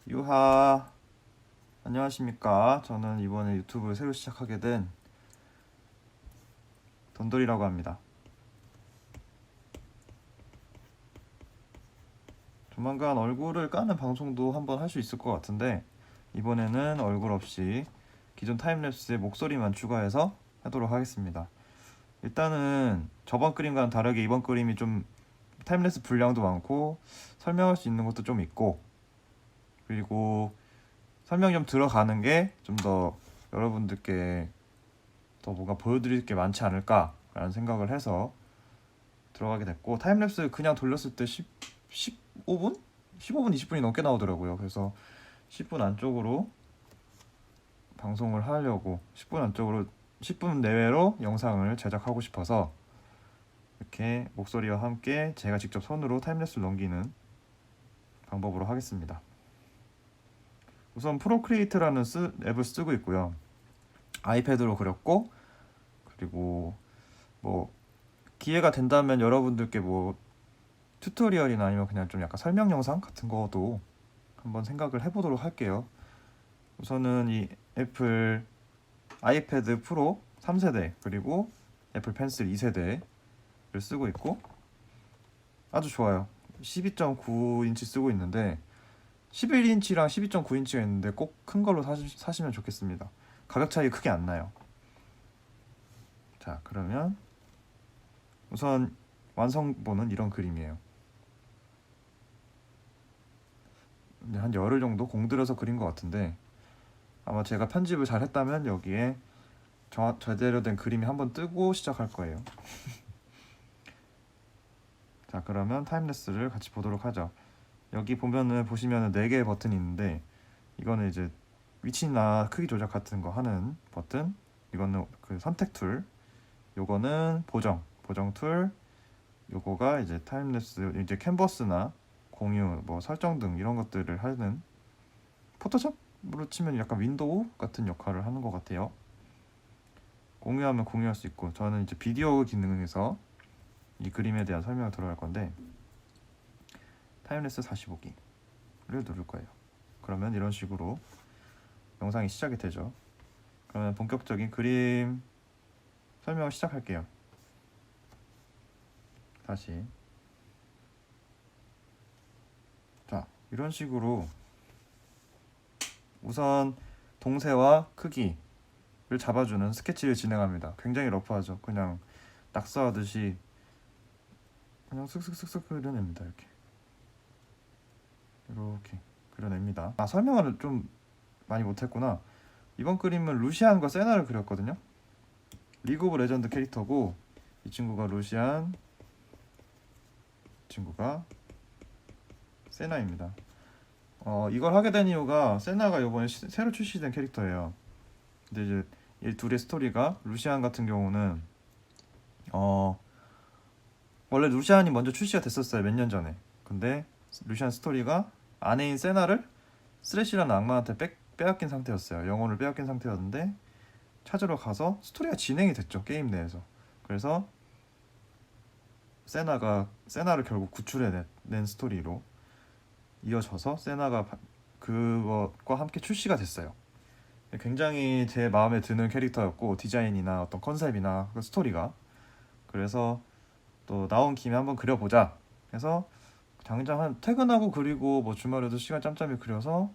유하, 안녕하십니까. 저는 이번에 유튜브를 새로 시작하게 된 돈돌이라고 합니다. 조만간 얼굴을 까는 방송도 한번 할 수 있을 것 같은데, 이번에는 얼굴 없이 기존 타임랩스에 목소리만 추가해서 하도록 하겠습니다. 일단은 저번 그림과는 다르게 이번 그림이 좀 타임랩스 분량도 많고 설명할 수 있는 것도 좀 있고, 그리고 설명 좀 들어가는 게 좀 더 여러분들께 더 뭔가 보여드릴 게 많지 않을까라는 생각을 해서 들어가게 됐고, 타임랩스 그냥 돌렸을 때 15분? 15분, 20분이 넘게 나오더라고요. 그래서 10분 안쪽으로 방송을 하려고 10분 안쪽으로 10분 내외로 영상을 제작하고 싶어서 이렇게 목소리와 함께 제가 직접 손으로 타임랩스를 넘기는 방법으로 하겠습니다. 우선 프로크리에이트라는 앱을 쓰고 있고요. 아이패드로 그렸고, 그리고 뭐 기회가 된다면 여러분들께 뭐 튜토리얼이나 아니면 그냥 좀 약간 설명 영상 같은 것도 한번 생각을 해보도록 할게요. 우선은 이 애플 아이패드 프로 3세대 그리고 애플 펜슬 2세대를 쓰고 있고 아주 좋아요. 12.9인치 쓰고 있는데 11인치랑 12.9인치가 있는데 꼭 큰 걸로 사시면 좋겠습니다. 가격 차이 크게 안 나요. 자, 그러면 우선 완성본은 이런 그림이에요. 한 열흘 정도 공들여서 그린 것 같은데, 아마 제가 편집을 잘 했다면 여기에 제대로 된 그림이 한번 뜨고 시작할 거예요. 자, 그러면 타임랩스를 같이 보도록 하죠. 여기 보시면은 4개의 버튼이 있는데, 이거는 이제 위치나 크기 조작 같은 거 하는 버튼, 이거는 그 선택 툴, 요거는 보정 툴, 요거가 이제 타임랩스 이제 캔버스나 공유 뭐 설정 등 이런 것들을 하는, 포토샵으로 치면 약간 윈도우 같은 역할을 하는 것 같아요. 공유하면 공유할 수 있고, 저는 이제 비디오 기능에서 이 그림에 대한 설명을 들어갈 건데, 타임랩스 45기를 누를 거예요. 그러면 이런 식으로 영상이 시작이 되죠. 그러면 본격적인 그림 설명을 시작할게요. 다시. 자, 이런 식으로 우선 동세와 크기를 잡아주는 스케치를 진행합니다. 굉장히 러프하죠. 그냥 낙서하듯이 그냥 슥슥슥슥 그려냅니다. 이렇게 그려냅니다. 설명을 좀 많이 못했구나. 이번 그림은 루시안과 세나를 그렸거든요. 리그 오브 레전드 캐릭터고, 이 친구가 루시안, 이 친구가 세나입니다. 이걸 하게 된 이유가 세나가 이번에 새로 출시된 캐릭터예요. 근데 이제 이 둘의 스토리가, 루시안 같은 경우는 원래 루시안이 먼저 출시가 됐었어요. 몇 년 전에. 근데 루시안 스토리가 아내인 세나를 스레시라는 악마한테 빼앗긴 상태였어요. 영혼을 빼앗긴 상태였는데 찾으러 가서 스토리가 진행이 됐죠. 게임 내에서. 그래서 세나를 결국 구출해낸 스토리로 이어져서 세나가 그것과 함께 출시가 됐어요. 굉장히 제 마음에 드는 캐릭터였고, 디자인이나 어떤 컨셉이나 그 스토리가, 그래서 또 나온 김에 한번 그려보자 해서 당장 한 퇴근하고 그리고 뭐 주말에도 시간 짬짬이 그려서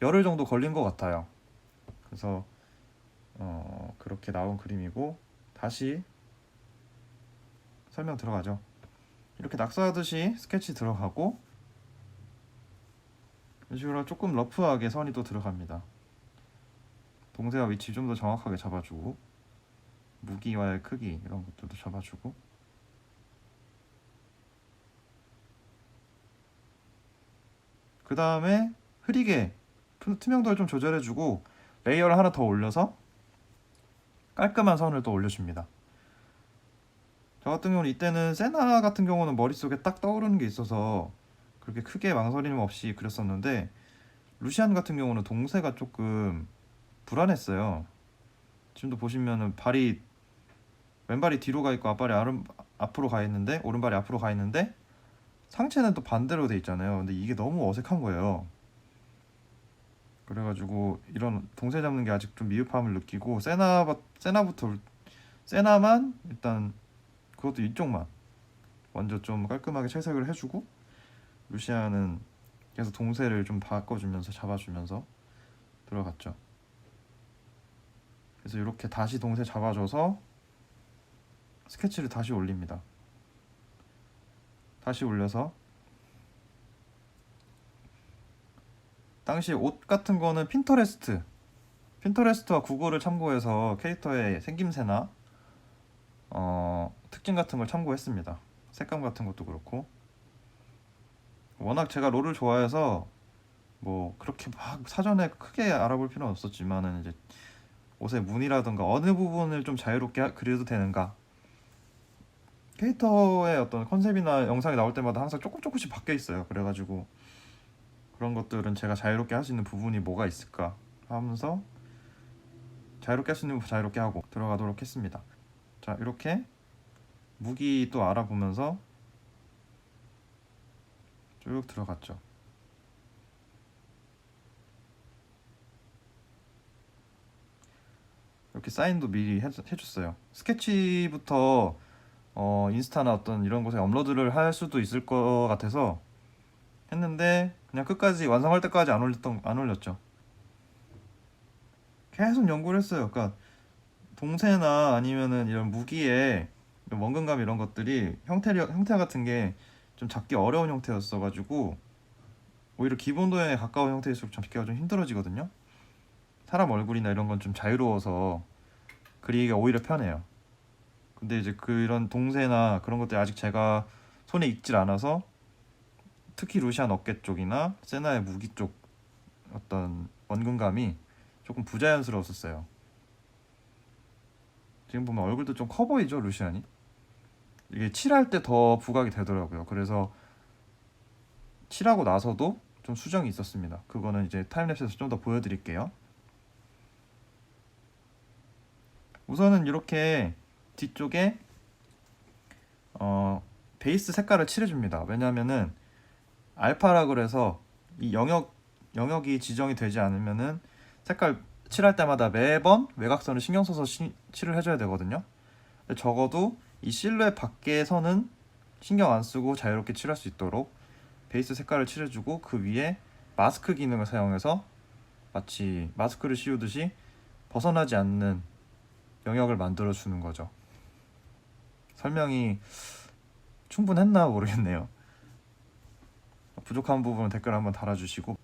열흘 정도 걸린 것 같아요. 그래서 그렇게 나온 그림이고, 다시 설명 들어가죠. 이렇게 낙서하듯이 스케치 들어가고, 이런 식으로 조금 러프하게 선이 또 들어갑니다. 동세와 위치 좀 더 정확하게 잡아주고, 무기와의 크기 이런 것들도 잡아주고, 그 다음에 흐리게 투명도를 좀 조절해주고 레이어를 하나 더 올려서 깔끔한 선을 또 올려줍니다. 저 같은 경우는 이때는 세나 같은 경우는 머릿속에 딱 떠오르는 게 있어서 그렇게 크게 망설임 없이 그렸었는데, 루시안 같은 경우는 동세가 조금 불안했어요. 지금도 보시면은 왼발이 뒤로 가 있고 앞으로 가 있는데, 오른발이 앞으로 가 있는데 상체는 또 반대로 돼 있잖아요. 근데 이게 너무 어색한 거예요. 그래가지고 이런 동세 잡는 게 아직 좀 미흡함을 느끼고 세나만 일단 그것도 이쪽만 먼저 좀 깔끔하게 채색을 해주고, 루시아는 계속 동세를 좀 바꿔주면서 잡아주면서 들어갔죠. 그래서 이렇게 다시 동세 잡아줘서 스케치를 다시 올립니다. 다시 올려서 당시 옷 같은 거는 핀터레스트와 구글을 참고해서 캐릭터의 생김새나 특징 같은 걸 참고했습니다. 색감 같은 것도 그렇고, 워낙 제가 롤을 좋아해서 뭐 그렇게 막 사전에 크게 알아볼 필요는 없었지만은 이제 옷의 무늬라든가 어느 부분을 좀 자유롭게 그려도 되는가, 캐릭터의 어떤 컨셉이나 영상이 나올 때마다 항상 조금씩 바뀌어 있어요. 그래가지고 그런 것들은 제가 자유롭게 할 수 있는 부분이 뭐가 있을까 하면서 자유롭게 할 수 있는 부분 자유롭게 하고 들어가도록 했습니다. 자, 이렇게 무기 또 알아보면서 쭉 들어갔죠. 이렇게 사인도 미리 해줬어요. 스케치부터 인스타나 어떤 이런 곳에 업로드를 할 수도 있을 것 같아서 했는데 그냥 끝까지 완성할 때까지 안 올렸죠. 계속 연구를 했어요. 그러니까 동세나 아니면은 이런 무기의 원근감 이런 것들이 형태 같은 게 좀 잡기 어려운 형태였어가지고 오히려 기본 도형에 가까운 형태일수록 잡기가 좀 힘들어지거든요. 사람 얼굴이나 이런 건 좀 자유로워서 그리기가 오히려 편해요. 근데 이제 그런 동세나 그런 것들이 아직 제가 손에 익질 않아서 특히 루시안 어깨 쪽이나 세나의 무기 쪽 어떤 원근감이 조금 부자연스러웠었어요. 지금 보면 얼굴도 좀 커 보이죠, 루시안이? 이게 칠할 때 더 부각이 되더라고요. 그래서 칠하고 나서도 좀 수정이 있었습니다. 그거는 이제 타임랩스에서 좀 더 보여드릴게요. 우선은 이렇게 뒤쪽에 베이스 색깔을 칠해줍니다. 왜냐하면은 알파라 그래서 이 영역이 지정이 되지 않으면은 색깔 칠할 때마다 매번 외곽선을 신경 써서 칠을 해줘야 되거든요. 근데 적어도 이 실루엣 밖에서는 신경 안 쓰고 자유롭게 칠할 수 있도록 베이스 색깔을 칠해주고, 그 위에 마스크 기능을 사용해서 마치 마스크를 씌우듯이 벗어나지 않는 영역을 만들어 주는 거죠. 설명이 충분했나 모르겠네요. 부족한 부분은 댓글 한번 달아주시고,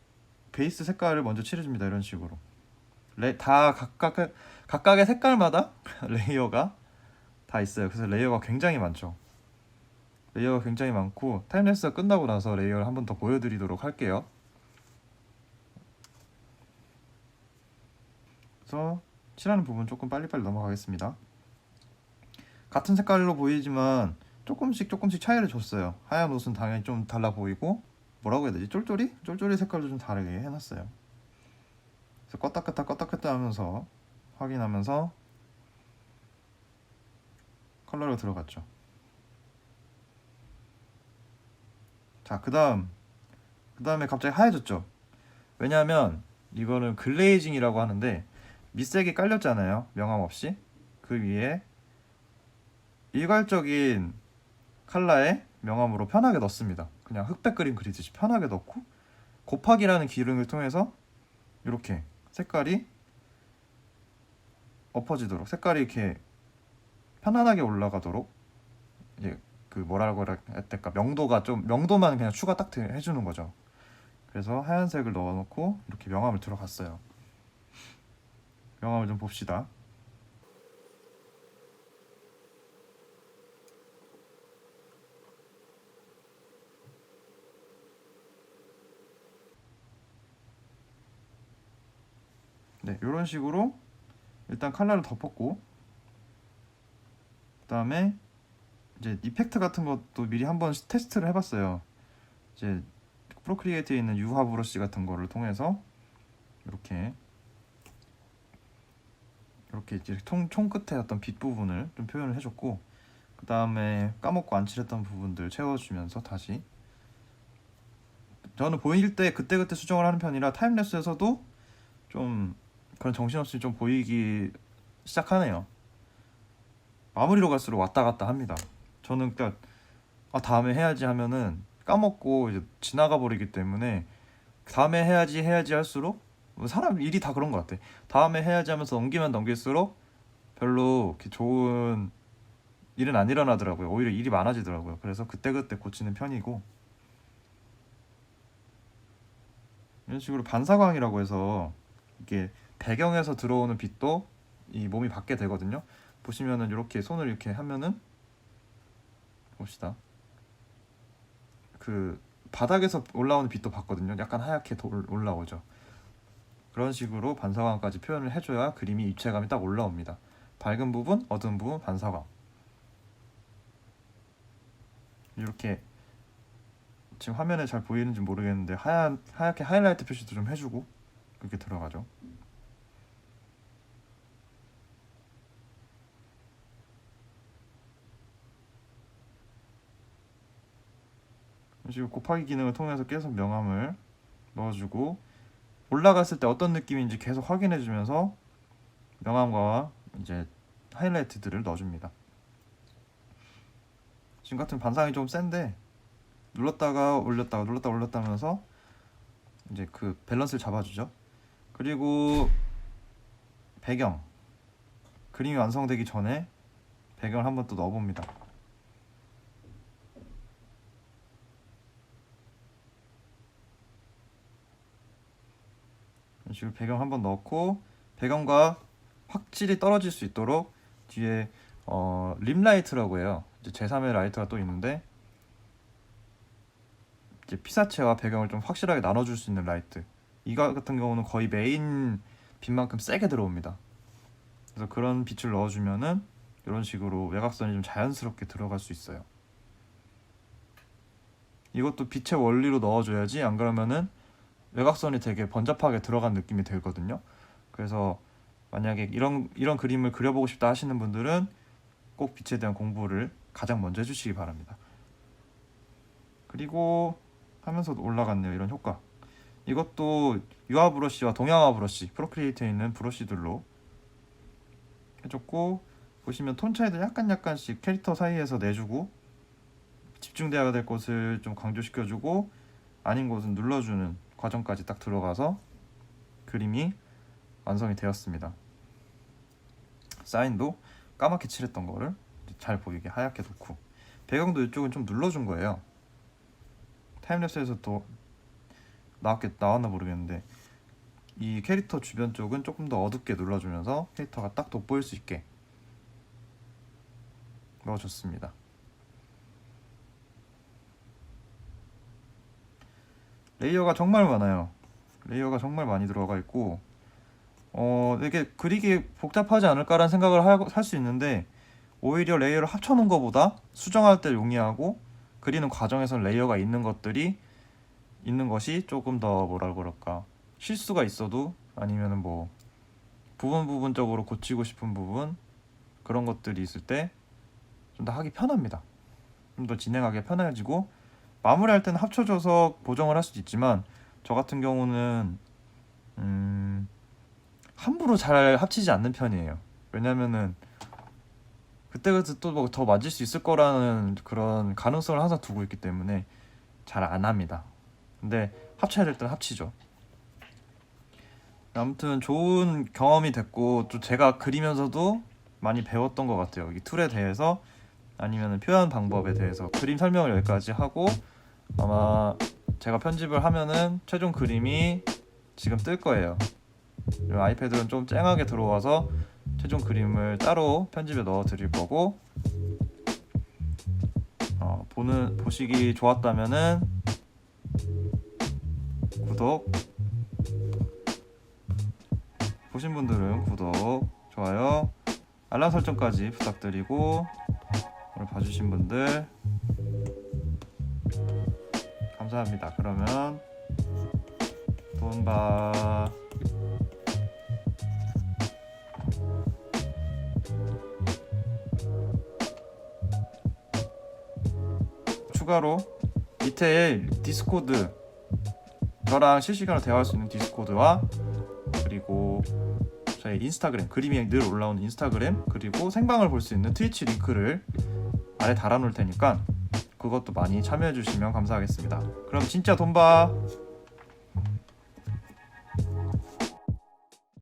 베이스 색깔을 먼저 칠해줍니다. 이런 식으로 다 각각의 색깔마다 레이어가 다 있어요. 그래서 레이어가 굉장히 많죠. 레이어가 굉장히 많고 타임랩스가 끝나고 나서 레이어를 한번 더 보여드리도록 할게요. 그래서 칠하는 부분 조금 빨리빨리 넘어가겠습니다. 같은 색깔로 보이지만 조금씩 차이를 줬어요. 하얀 옷은 당연히 좀 달라 보이고, 뭐라고 해야 되지? 쫄쫄이 색깔도 좀 다르게 해놨어요. 그래서 껐다 켰다 하면서 확인하면서 컬러로 들어갔죠. 자, 그 다음에 갑자기 하얘졌죠. 왜냐하면 이거는 글레이징이라고 하는데 밑색이 깔렸잖아요, 명암 없이. 그 위에 일괄적인 컬러의 명암으로 편하게 넣습니다. 그냥 흑백 그림 그리듯이 편하게 넣고, 곱하기라는 기능을 통해서 이렇게 색깔이 엎어지도록, 색깔이 이렇게 편안하게 올라가도록, 이제 그 뭐라고 해야 될까, 명도만 그냥 추가 딱 해주는 거죠. 그래서 하얀색을 넣어놓고 이렇게 명암을 들어갔어요. 명암을 좀 봅시다. 네, 이런 식으로 일단 컬러를 덮었고, 그 다음에 이제 이펙트 같은 것도 미리 한번 테스트를 해봤어요. 이제 프로크리에이트에 있는 유화 브러쉬 같은 거를 통해서 이렇게 이제 총 끝에 어떤 빛 부분을 좀 표현을 해줬고, 그 다음에 까먹고 안 칠했던 부분들 채워주면서 다시, 저는 보일 때 그때그때 수정을 하는 편이라 타임랩스에서도 좀 그런 정신없이 좀 보이기 시작하네요. 마무리로 갈수록 왔다 갔다 합니다. 저는 그러니까 다음에 해야지 하면은 까먹고 이제 지나가 버리기 때문에 다음에 해야지 할수록 사람 일이 다 그런 것 같아. 다음에 해야지 하면서 넘기면 넘길수록 별로 이렇게 좋은 일은 안 일어나더라고요. 오히려 일이 많아지더라고요. 그래서 그때그때 고치는 편이고, 이런 식으로 반사광이라고 해서 이게 배경에서 들어오는 빛도 이 몸이 받게 되거든요. 보시면은 이렇게 손을 이렇게 하면은 봅시다. 그 바닥에서 올라오는 빛도 봤거든요. 약간 하얗게 올라오죠. 그런 식으로 반사광까지 표현을 해줘야 그림이 입체감이 딱 올라옵니다. 밝은 부분, 어두운 부분, 반사광. 이렇게 지금 화면에 잘 보이는지 모르겠는데 하얗게 하이라이트 표시도 좀 해주고 그렇게 들어가죠. 이런 식으로 곱하기 기능을 통해서 계속 명암을 넣어주고 올라갔을 때 어떤 느낌인지 계속 확인해주면서 명암과 이제 하이라이트들을 넣어줍니다. 지금 같은 반사광이 좀 센데 눌렀다가 올렸다가 눌렀다가 올렸다 하면서 이제 그 밸런스를 잡아주죠. 그리고 배경, 그림이 완성되기 전에 배경을 한번 또 넣어봅니다. 이런 식으로 배경 한번 넣고 배경과 확실히 떨어질 수 있도록 뒤에 림라이트라고 해요. 이제 제3의 라이트가 또 있는데 이제 피사체와 배경을 좀 확실하게 나눠줄 수 있는 라이트. 이거 같은 경우는 거의 메인 빛만큼 세게 들어옵니다. 그래서 그런 빛을 넣어주면은 이런 식으로 외곽선이 좀 자연스럽게 들어갈 수 있어요. 이것도 빛의 원리로 넣어줘야지 안 그러면은 외곽선이 되게 번잡하게 들어간 느낌이 들거든요. 그래서 만약에 이런 그림을 그려보고 싶다 하시는 분들은 꼭 빛에 대한 공부를 가장 먼저 해주시기 바랍니다. 그리고 하면서도 올라갔네요. 이런 효과. 이것도 유화 브러쉬와 동양화 브러쉬, 프로크리에이트에 있는 브러쉬들로 해줬고, 보시면 톤 차이도 약간씩 캐릭터 사이에서 내주고 집중돼야 될 곳을 좀 강조시켜주고 아닌 곳은 눌러주는 과정까지 딱 들어가서 그림이 완성이 되었습니다. 사인도 까맣게 칠했던 거를 잘 보이게 하얗게 놓고 배경도 이쪽은 좀 눌러준 거예요. 타임랩스에서 또 나왔나 모르겠는데 이 캐릭터 주변 쪽은 조금 더 어둡게 눌러주면서 캐릭터가 딱 돋보일 수 있게 넣어줬습니다. 레이어가 정말 많아요. 레이어가 정말 많이 들어가 있고 이게 그리기 복잡하지 않을까라는 생각을 할 수 있는데 오히려 레이어를 합쳐놓은 것보다 수정할 때 용이하고 그리는 과정에서 레이어가 있는 것이 조금 더 뭐라 그럴까 실수가 있어도 아니면은 뭐 부분적으로 고치고 싶은 부분 그런 것들이 있을 때 좀 더 하기 편합니다. 좀 더 진행하기 편해지고 마무리할 때는 합쳐져서 보정을 할 수도 있지만 저 같은 경우는 함부로 잘 합치지 않는 편이에요. 왜냐면은 그때그때 또 뭐 더 맞을 수 있을 거라는 그런 가능성을 항상 두고 있기 때문에 잘 안 합니다. 근데 합쳐야 될 때는 합치죠. 아무튼 좋은 경험이 됐고 또 제가 그리면서도 많이 배웠던 것 같아요. 이 툴에 대해서 아니면 표현 방법에 대해서 그림 설명을 여기까지 하고 아마 제가 편집을 하면은 최종 그림이 지금 뜰 거예요. 아이패드는 좀 쨍하게 들어와서 최종 그림을 따로 편집에 넣어 드릴 거고 보시기 좋았다면은 구독, 보신 분들은 구독, 좋아요, 알람 설정까지 부탁드리고 오늘 봐주신 분들 감사합니다. 그러면 돈바 추가로 밑에 디스코드 저랑 실시간으로 대화할 수 있는 디스코드와 그리고 저희 인스타그램, 그림이 늘 올라오는 인스타그램, 그리고 생방을 볼 수 있는 트위치 링크를 아래 달아놓을 테니까 그것도 많이 참여해 주시면 감사하겠습니다. 그럼 진짜 돈 봐.